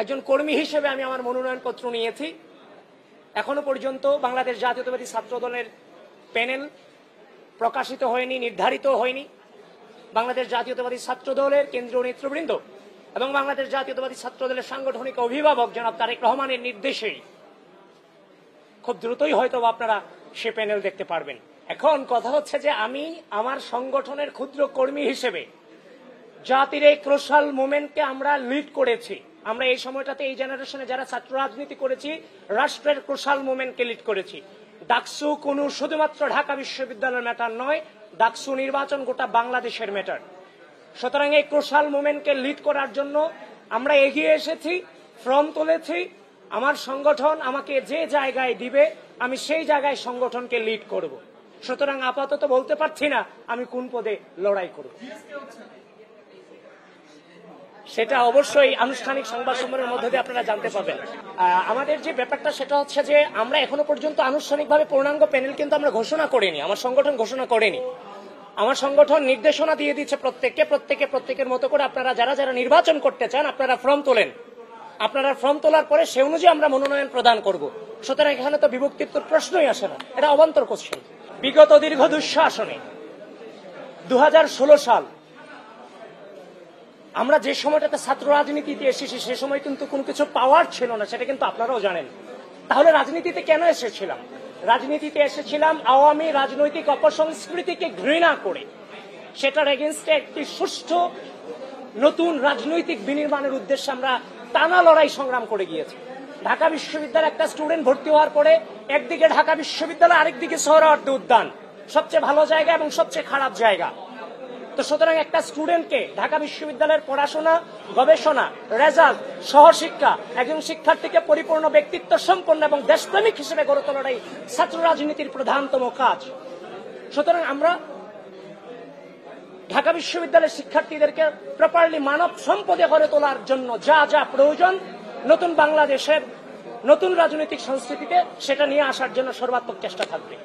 একজন কর্মী হিসেবে আমি আমার মনোনয়নপত্র নিয়েছি। এখনো পর্যন্ত বাংলাদেশ জাতীয়তাবাদী ছাত্র দলের প্যানেল প্রকাশিত হয়নি, নির্ধারিত হয়নি। বাংলাদেশ জাতীয়তাবাদী ছাত্র দলের কেন্দ্রীয় নেতৃবৃন্দ এবং বাংলাদেশ জাতীয়তাবাদী ছাত্র দলের সাংগঠনিক অভিভাবক জনাব তারেক রহমানের নির্দেশেই খুব দ্রুতই হয়তো আপনারা সে প্যানেল দেখতে পারবেন। এখন কথা হচ্ছে যে আমি আমার সংগঠনের ক্ষুদ্র কর্মী হিসেবে জাতির এই ক্রোশাল মুভমেন্টকে আমরা লিড করেছি। আমরা এই সময়টাতে এই জেনারেশনে যারা ছাত্র রাজনীতি করেছি রাষ্ট্রের ক্রোশাল মুভমেন্টকে লিড করেছি। ডাকসু কোনো শুধুমাত্র ঢাকা বিশ্ববিদ্যালয়ের ম্যাটার নয়, ডাকসু নির্বাচন গোটা বাংলাদেশের ম্যাটার। সুতরাং এই ক্রোশাল মুভমেন্টকে লিড করার জন্য আমরা এগিয়ে এসেছি, ফর্ম তুলেছি। আমার সংগঠন আমাকে যে জায়গায় দিবে আমি সেই জায়গায় সংগঠনকে লিড করব। সুতরাং আপাতত বলতে পারছি না আমি কোন পদে লড়াই করব। সেটা অবশ্যই আনুষ্ঠানিক সংবাদ সম্মেলনের মধ্যে দিয়ে আপনারা জানতে পাবেন। আমাদের যে ব্যাপারটা সেটা হচ্ছে যে আমরা এখনো পর্যন্ত আনুষ্ঠানিকভাবে পূর্ণাঙ্গ প্যানেল কিন্তু আমরা ঘোষণা করিনি, আমার সংগঠন ঘোষণা করেনি। আমার সংগঠন নির্দেশনা দিয়ে দিচ্ছে প্রত্যেকের মতো করে আপনারা যারা যারা নির্বাচন করতে চান আপনারা ফর্ম তোলেন। আপনারা ফর্ম তোলার পরে সে অনুযায়ী আমরা মনোনয়ন প্রদান করব। সুতরাং এখানে তো বিভক্তির প্রশ্নই আসে না, এটা অবান্তর কোশ্চেন। বিগত দীর্ঘ দুঃশাসনে 2016 সাল আমরা যে সময়টাতে ছাত্র রাজনীতিতে এসেছি সে সময় কিন্তু কোনো কিছু পাওয়ার ছিল না, সেটা কিন্তু আপনারাও জানেন। তাহলে রাজনীতিতে কেন এসেছিলাম? রাজনীতিতে এসেছিলাম আওয়ামী রাজনৈতিক অপসংস্কৃতিকে ঘৃণা করে, সেটার এগেইনস্টে একটি সুষ্ঠু নতুন রাজনৈতিক বিনির্মাণের উদ্দেশ্যে আমরা টানা লড়াই সংগ্রাম করে গিয়েছি। ঢাকা বিশ্ববিদ্যালয়ে একটা স্টুডেন্ট ভর্তি হওয়ার পরে একদিকে ঢাকা বিশ্ববিদ্যালয়, আরেকদিকে সোহরাওয়ার্দী উদ্যান, সবচেয়ে ভালো জায়গা এবং সবচেয়ে খারাপ জায়গা। তো সুতরাং একটা স্টুডেন্টকে ঢাকা বিশ্ববিদ্যালয়ের পড়াশোনা, গবেষণা, রেজাল্ট, সহশিক্ষা, একজন শিক্ষার্থীকে পরিপূর্ণ ব্যক্তিত্ব সম্পন্ন এবং দেশপ্রেমিক হিসেবে গড়ে তোলাটাই ছাত্র রাজনীতির প্রধানতম কাজ। সুতরাং আমরা ঢাকা বিশ্ববিদ্যালয়ের শিক্ষার্থীদেরকে প্রপারলি মানব সম্পদে গড়ে তোলার জন্য যা যা প্রয়োজন নতুন বাংলাদেশের নতুন রাজনৈতিক সংস্কৃতিতে সেটা নিয়ে আসার জন্য সর্বাত্মক চেষ্টা থাকবে।